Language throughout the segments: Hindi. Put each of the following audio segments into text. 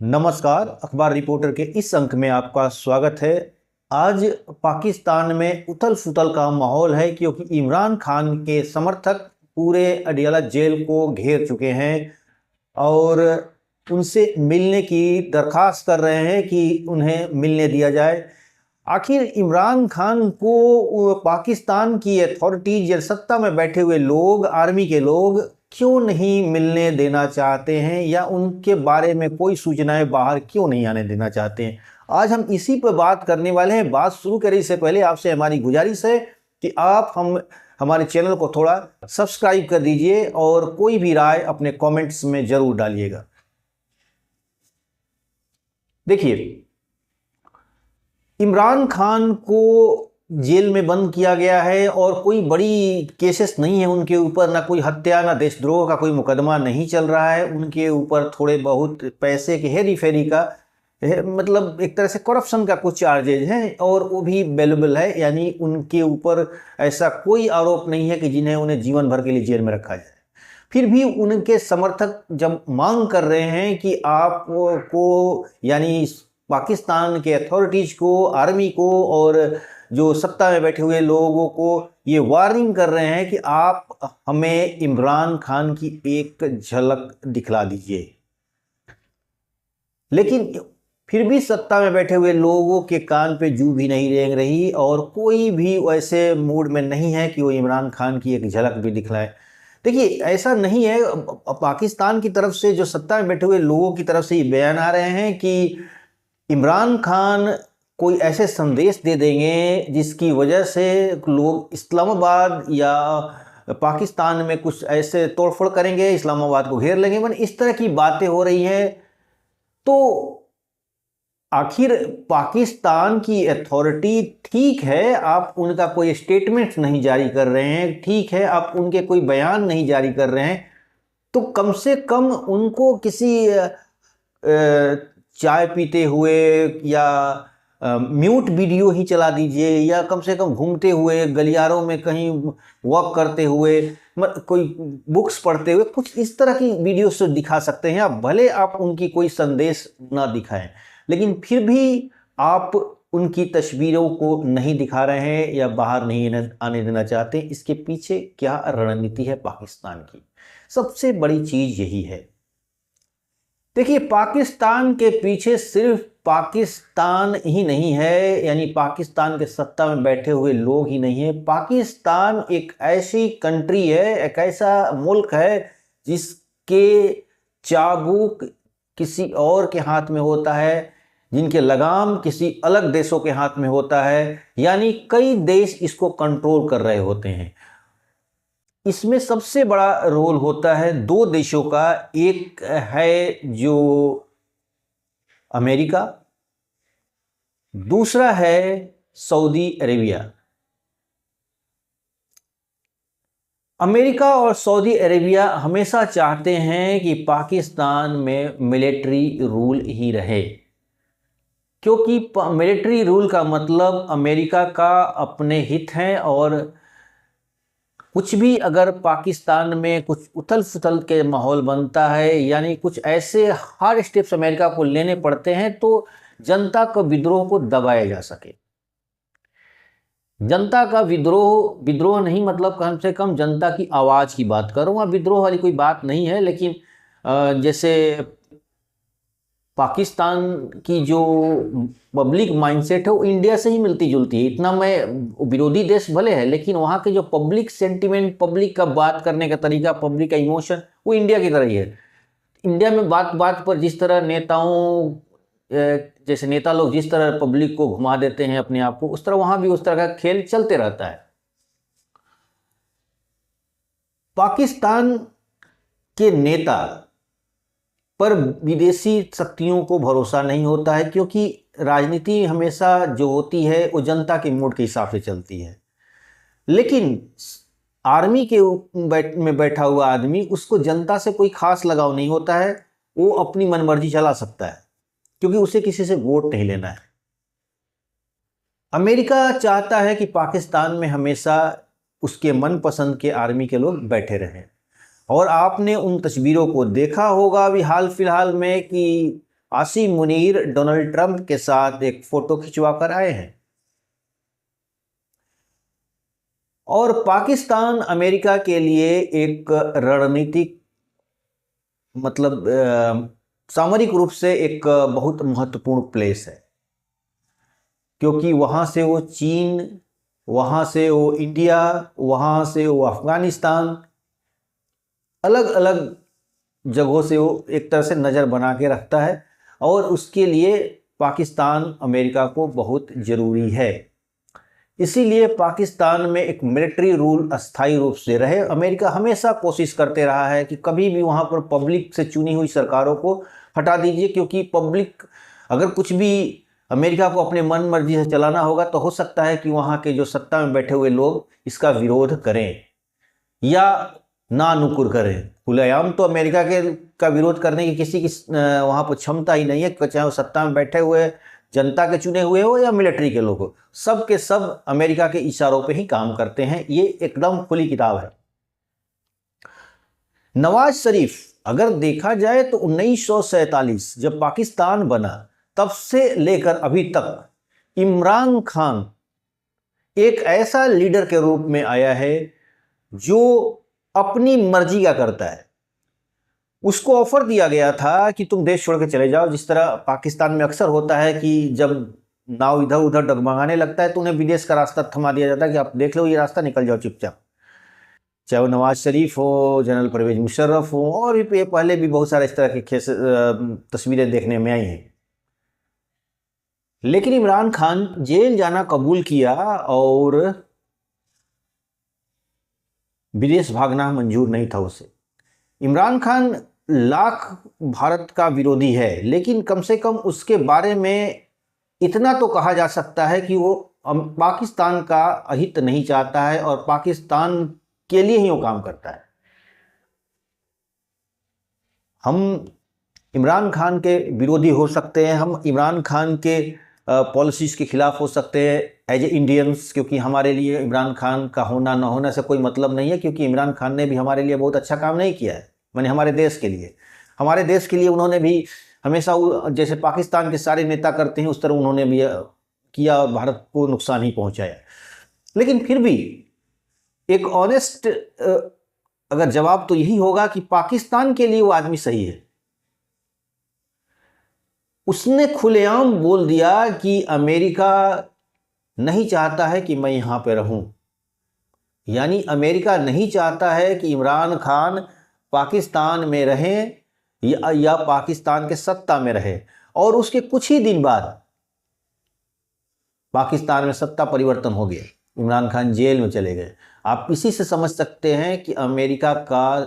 नमस्कार। अखबार रिपोर्टर के इस अंक में आपका स्वागत है। आज पाकिस्तान में उथल पुथल का माहौल है क्योंकि इमरान खान के समर्थक पूरे अडियाला जेल को घेर चुके हैं और उनसे मिलने की दरखास्त कर रहे हैं कि उन्हें मिलने दिया जाए। आखिर इमरान खान को पाकिस्तान की अथॉरिटीज या सत्ता में बैठे हुए लोग, आर्मी के लोग क्यों नहीं मिलने देना चाहते हैं या उनके बारे में कोई सूचनाएं बाहर क्यों नहीं आने देना चाहते हैं? आज हम इसी पर बात करने वाले हैं। बात शुरू करें इससे पहले आपसे हमारी गुजारिश है कि आप हमारे चैनल को थोड़ा सब्सक्राइब कर दीजिए और कोई भी राय अपने कमेंट्स में जरूर डालिएगा। देखिए, इमरान खान को जेल में बंद किया गया है और कोई बड़ी केसेस नहीं है उनके ऊपर, ना कोई हत्या ना देशद्रोह का कोई मुकदमा नहीं चल रहा है उनके ऊपर। थोड़े बहुत पैसे के हेरी फेरी का मतलब एक तरह से करप्शन का कुछ चार्जेज हैं और वो भी बेलेबल है, यानी उनके ऊपर ऐसा कोई आरोप नहीं है कि जिन्हें उन्हें जीवन भर के लिए जेल में रखा जाए। फिर भी उनके समर्थक जब मांग कर रहे हैं कि आपको, यानी पाकिस्तान के अथॉरिटीज को, आर्मी को और जो सत्ता में बैठे हुए लोगों को ये वार्निंग कर रहे हैं कि आप हमें इमरान खान की एक झलक दिखला दीजिए। लेकिन फिर भी सत्ता में बैठे हुए लोगों के कान पे जू भी नहीं रेंग रही और कोई भी वैसे मूड में नहीं है कि वो इमरान खान की एक झलक भी दिखलाए। देखिए, ऐसा नहीं है। पाकिस्तान की तरफ से, जो सत्ता में बैठे हुए लोगों की तरफ से ये बयान आ रहे हैं कि इमरान खान कोई ऐसे संदेश दे देंगे जिसकी वजह से लोग इस्लामाबाद या पाकिस्तान में कुछ ऐसे तोड़फोड़ करेंगे, इस्लामाबाद को घेर लेंगे। मन इस तरह की बातें हो रही हैं। तो आखिर पाकिस्तान की अथॉरिटी, ठीक है आप उनका कोई स्टेटमेंट नहीं जारी कर रहे हैं, ठीक है आप उनके कोई बयान नहीं जारी कर रहे हैं, तो कम से कम उनको किसी चाय पीते हुए या म्यूट वीडियो ही चला दीजिए, या कम से कम घूमते हुए गलियारों में कहीं वॉक करते हुए, कोई बुक्स पढ़ते हुए, कुछ इस तरह की वीडियो से दिखा सकते हैं। आप भले आप उनकी कोई संदेश ना दिखाएं, लेकिन फिर भी आप उनकी तस्वीरों को नहीं दिखा रहे हैं या बाहर नहीं आने देना चाहते। इसके पीछे क्या रणनीति है पाकिस्तान की? सबसे बड़ी चीज यही है। देखिए, पाकिस्तान के पीछे सिर्फ पाकिस्तान ही नहीं है, यानी पाकिस्तान के सत्ता में बैठे हुए लोग ही नहीं है। पाकिस्तान एक ऐसी कंट्री है, एक ऐसा मुल्क है जिसके चाबुक किसी और के हाथ में होता है, जिनके लगाम किसी अलग देशों के हाथ में होता है, यानी कई देश इसको कंट्रोल कर रहे होते हैं। इसमें सबसे बड़ा रोल होता है दो देशों का। एक है जो अमेरिका, दूसरा है सऊदी अरेबिया। अमेरिका और सऊदी अरेबिया हमेशा चाहते हैं कि पाकिस्तान में मिलिट्री रूल ही रहे, क्योंकि मिलिट्री रूल का मतलब अमेरिका का अपने हित हैं और कुछ भी अगर पाकिस्तान में कुछ उथल पुथल के माहौल बनता है, यानी कुछ ऐसे हार्ड स्टेप्स अमेरिका को लेने पड़ते हैं तो जनता का विद्रोह को दबाया जा सके। जनता का विद्रोह नहीं, मतलब कम से कम जनता की आवाज़ की बात करूँ। वहाँ विद्रोह वाली कोई बात नहीं है, लेकिन जैसे पाकिस्तान की जो पब्लिक माइंडसेट है वो इंडिया से ही मिलती जुलती है। इतना मैं विरोधी देश भले है, लेकिन वहाँ के जो पब्लिक सेंटिमेंट, पब्लिक का बात करने का तरीका, पब्लिक का इमोशन वो इंडिया की तरह ही है। इंडिया में बात बात पर जिस तरह नेताओं, जैसे नेता लोग जिस तरह पब्लिक को घुमा देते हैं अपने आप को, उस तरह वहाँ भी उस तरह का खेल चलते रहता है। पाकिस्तान के नेता पर विदेशी शक्तियों को भरोसा नहीं होता है, क्योंकि राजनीति हमेशा जो होती है वो जनता के मूड के हिसाब से चलती है। लेकिन आर्मी के में बैठा हुआ आदमी, उसको जनता से कोई खास लगाव नहीं होता है, वो अपनी मनमर्जी चला सकता है क्योंकि उसे किसी से वोट नहीं लेना है। अमेरिका चाहता है कि पाकिस्तान में हमेशा उसके मनपसंद के आर्मी के लोग बैठे रहें। और आपने उन तस्वीरों को देखा होगा अभी हाल फिलहाल में कि आसिम मुनीर डोनाल्ड ट्रंप के साथ एक फोटो खिंचवा कर आए हैं। और पाकिस्तान अमेरिका के लिए एक रणनीतिक मतलब सामरिक रूप से एक बहुत महत्वपूर्ण प्लेस है, क्योंकि वहाँ से वो चीन, वहाँ से वो इंडिया, वहाँ से वो अफगानिस्तान, अलग अलग जगहों से वो एक तरह से नज़र बना के रखता है। और उसके लिए पाकिस्तान अमेरिका को बहुत ज़रूरी है। इसीलिए पाकिस्तान में एक मिलिट्री रूल अस्थायी रूप से रहे। अमेरिका हमेशा कोशिश करते रहा है कि कभी भी वहाँ पर पब्लिक से चुनी हुई सरकारों को हटा दीजिए, क्योंकि पब्लिक अगर कुछ भी अमेरिका को अपने मन मर्जी से चलाना होगा तो हो सकता है कि वहाँ के जो सत्ता में बैठे हुए लोग इसका विरोध करें या ना नुकुर करें। खुलेआम तो अमेरिका का विरोध करने की किसी की वहाँ पर क्षमता ही नहीं है, चाहे वो सत्ता में बैठे हुए जनता के चुने हुए हो या मिलिट्री के लोग हो, सब के सब अमेरिका के इशारों पे ही काम करते हैं। ये एकदम खुली किताब है। नवाज शरीफ अगर देखा जाए तो 1947 जब पाकिस्तान बना तब से लेकर अभी तक इमरान खान एक ऐसा लीडर के रूप में आया है जो अपनी मर्जी का करता है। उसको ऑफर दिया गया था कि तुम देश छोड़ के चले जाओ, जिस तरह पाकिस्तान में अक्सर होता है कि जब नाव इधर उधर डगमगाने लगता है तो उन्हें विदेश का रास्ता थमा दिया जाता है कि आप देख लो ये रास्ता, निकल जाओ चुपचाप। चाहे वो नवाज शरीफ हो, जनरल परवेज मुशर्रफ हो, और भी पहले भी बहुत सारे इस तरह की तस्वीरें देखने में आई हैं। लेकिन इमरान खान जेल जाना कबूल किया और विदेश भागना मंजूर नहीं था उसे। इमरान खान लाख भारत का विरोधी है, लेकिन कम से कम उसके बारे में इतना तो कहा जा सकता है कि वो पाकिस्तान का अहित नहीं चाहता है और पाकिस्तान के लिए ही वो काम करता है। हम इमरान खान के विरोधी हो सकते हैं, हम इमरान खान के पॉलिसीज़ के खिलाफ हो सकते हैं एज ए इंडियंस, क्योंकि हमारे लिए इमरान खान का होना ना होना से कोई मतलब नहीं है, क्योंकि इमरान खान ने भी हमारे लिए बहुत अच्छा काम नहीं किया है। मैंने हमारे देश के लिए उन्होंने भी हमेशा जैसे पाकिस्तान के सारे नेता करते हैं उस तरह उन्होंने भी किया और भारत को नुकसान ही पहुंचाया। लेकिन फिर भी एक ऑनेस्ट अगर जवाब तो यही होगा कि पाकिस्तान के लिए वो आदमी सही है। उसने खुलेआम बोल दिया कि अमेरिका नहीं चाहता है कि मैं यहाँ पे रहूं, यानी अमेरिका नहीं चाहता है कि इमरान खान पाकिस्तान में रहे या पाकिस्तान के सत्ता में रहे। और उसके कुछ ही दिन बाद पाकिस्तान में सत्ता परिवर्तन हो गया, इमरान खान जेल में चले गए। आप इसी से समझ सकते हैं कि अमेरिका का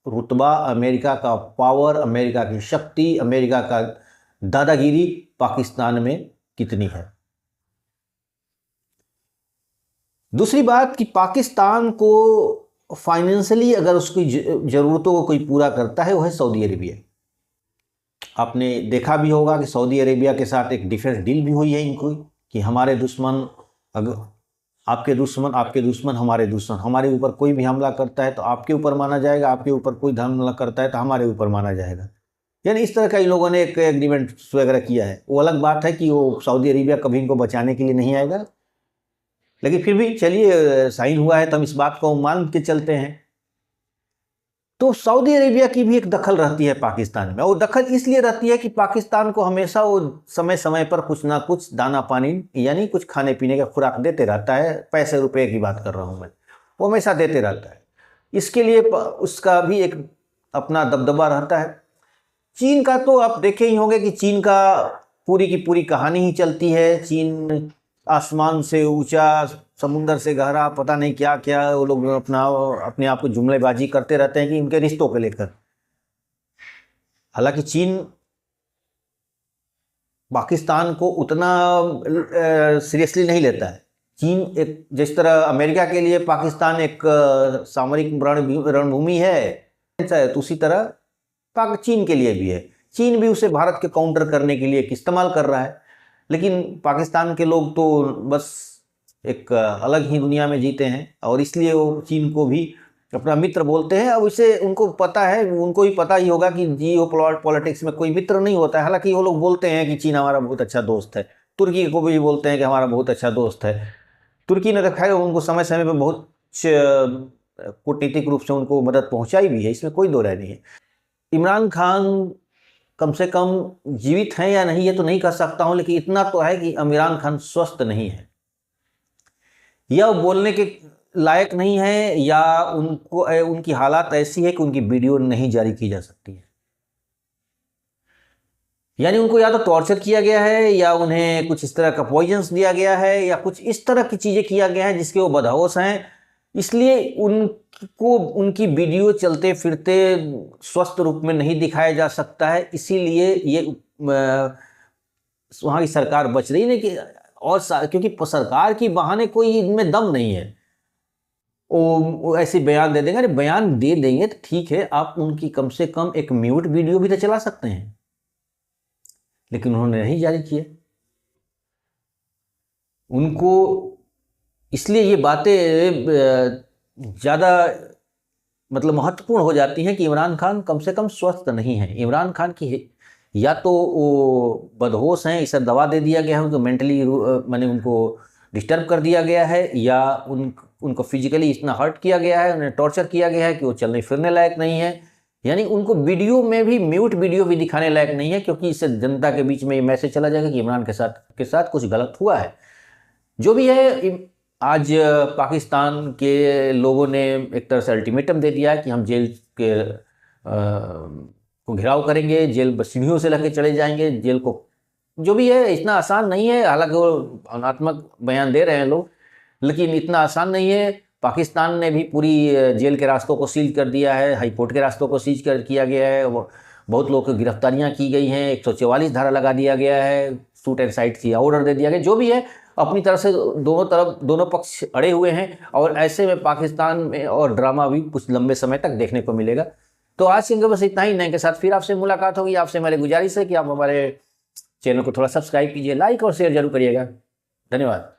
रुतबा, अमेरिका का पावर, अमेरिका की शक्ति, अमेरिका का दादागिरी पाकिस्तान में कितनी है। दूसरी बात कि पाकिस्तान को फाइनेंशियली अगर उसकी ज़रूरतों को कोई पूरा करता है वो है सऊदी अरेबिया। आपने देखा भी होगा कि सऊदी अरेबिया के साथ एक डिफेंस डील भी हुई है इनको कि हमारे दुश्मन अगर आपके दुश्मन हमारे दुश्मन, हमारे ऊपर कोई भी हमला करता है तो आपके ऊपर माना जाएगा, आपके ऊपर कोई हमला करता है तो हमारे ऊपर माना जाएगा। यानी इस तरह का इन लोगों ने एक एग्रीमेंट वगैरह किया है। वो अलग बात है कि वो सऊदी अरेबिया कभी इनको बचाने के लिए नहीं आएगा, लेकिन फिर भी चलिए साइन हुआ है तो हम इस बात को मान के चलते हैं। तो सऊदी अरेबिया की भी एक दखल रहती है पाकिस्तान में। वो दखल इसलिए रहती है कि पाकिस्तान को हमेशा वो समय समय पर कुछ ना कुछ दाना पानी यानी कुछ खाने पीने का खुराक देते रहता है। पैसे रुपए की बात कर रहा हूँ मैं, वो हमेशा देते रहता है। इसके लिए उसका भी एक अपना दबदबा रहता है। चीन का तो आप देखे ही होंगे कि चीन का पूरी की पूरी कहानी ही चलती है। चीन आसमान से ऊंचा, समुंदर से गहरा, पता नहीं क्या क्या वो लोग अपने आप को जुमलेबाजी करते रहते हैं कि इनके रिश्तों को लेकर। हालांकि चीन पाकिस्तान को उतना सीरियसली नहीं लेता है। चीन एक जिस तरह अमेरिका के लिए पाकिस्तान एक सामरिक रणभूमि है, तो उसी तरह चीन के लिए भी है। चीन भी उसे भारत के काउंटर करने के लिए इस्तेमाल कर रहा है। लेकिन पाकिस्तान के लोग तो बस एक अलग ही दुनिया में जीते हैं और इसलिए वो चीन को भी अपना मित्र बोलते हैं। अब इसे उनको पता है, उनको भी पता ही होगा कि जियो पॉलिटिक्स में कोई मित्र नहीं होता है। हालांकि वो लोग बोलते हैं कि चीन हमारा बहुत अच्छा दोस्त है, तुर्की को भी बोलते हैं कि हमारा बहुत अच्छा दोस्त है। तुर्की ने तो खैर उनको समय समय पर बहुत कूटनीतिक रूप से उनको मदद पहुंचाई भी है, इसमें कोई दो राय नहीं है। इमरान खान कम से कम जीवित हैं या नहीं ये तो नहीं कह सकता हूं, लेकिन इतना तो है कि इमरान खान स्वस्थ नहीं है, या बोलने के लायक नहीं है, या उनको उनकी हालात ऐसी है कि उनकी वीडियो नहीं जारी की जा सकती है। यानी उनको या तो टॉर्चर किया गया है, या उन्हें कुछ इस तरह का पॉइजन्स दिया गया है, या कुछ इस तरह की चीज़ें किया गया है जिसके वो बदहोश हैं। इसलिए उनको उनकी वीडियो चलते फिरते स्वस्थ रूप में नहीं दिखाया जा सकता है। इसीलिए ये वहाँ की सरकार बच रही नहीं कि और क्योंकि सरकार की बहाने कोई इनमें दम नहीं है। वो ऐसे बयान दे देंगे। अरे बयान दे देंगे तो ठीक है, आप उनकी कम से कम एक म्यूट वीडियो भी तो चला सकते हैं, लेकिन उन्होंने नहीं जारी किया। उनको इसलिए ये बातें ज़्यादा मतलब महत्वपूर्ण हो जाती हैं कि इमरान खान कम से कम स्वस्थ नहीं है। इमरान खान की या तो वो बदहोश हैं, इसे दवा दे दिया गया है, उनको मेंटली माने उनको डिस्टर्ब कर दिया गया है, या उनको फिजिकली इतना हर्ट किया गया है, उन्हें टॉर्चर किया गया है कि वो चलने फिरने लायक नहीं है। यानी उनको वीडियो में भी म्यूट वीडियो भी दिखाने लायक नहीं है, क्योंकि इससे जनता के बीच में ये मैसेज चला जाएगा कि इमरान के साथ कुछ गलत हुआ है। जो भी है, आज पाकिस्तान के लोगों ने एक तरह से अल्टीमेटम दे दिया है कि हम जेल के को घेराव करेंगे, जेल सीढ़ियों से लगे चले जाएंगे जेल को। जो भी है इतना आसान नहीं है, हालांकि वो भावनात्मक बयान दे रहे हैं लोग, लेकिन इतना आसान नहीं है। पाकिस्तान ने भी पूरी जेल के रास्तों को सील कर दिया है, हाई कोर्ट के रास्तों को सीज किया गया है, बहुत लोगों की गिरफ्तारियां की गई हैं, 144 धारा लगा दिया गया है, शूट एंड साइट की ऑर्डर दे दिया गया। जो भी है, अपनी तरफ से दोनों पक्ष अड़े हुए हैं, और ऐसे में पाकिस्तान में और ड्रामा भी कुछ लंबे समय तक देखने को मिलेगा। तो आज के बस इतना ही। नए के साथ फिर आपसे मुलाकात होगी। आपसे मेरी गुजारिश है कि आप हमारे चैनल को थोड़ा सब्सक्राइब कीजिए, लाइक और शेयर जरूर करिएगा। धन्यवाद।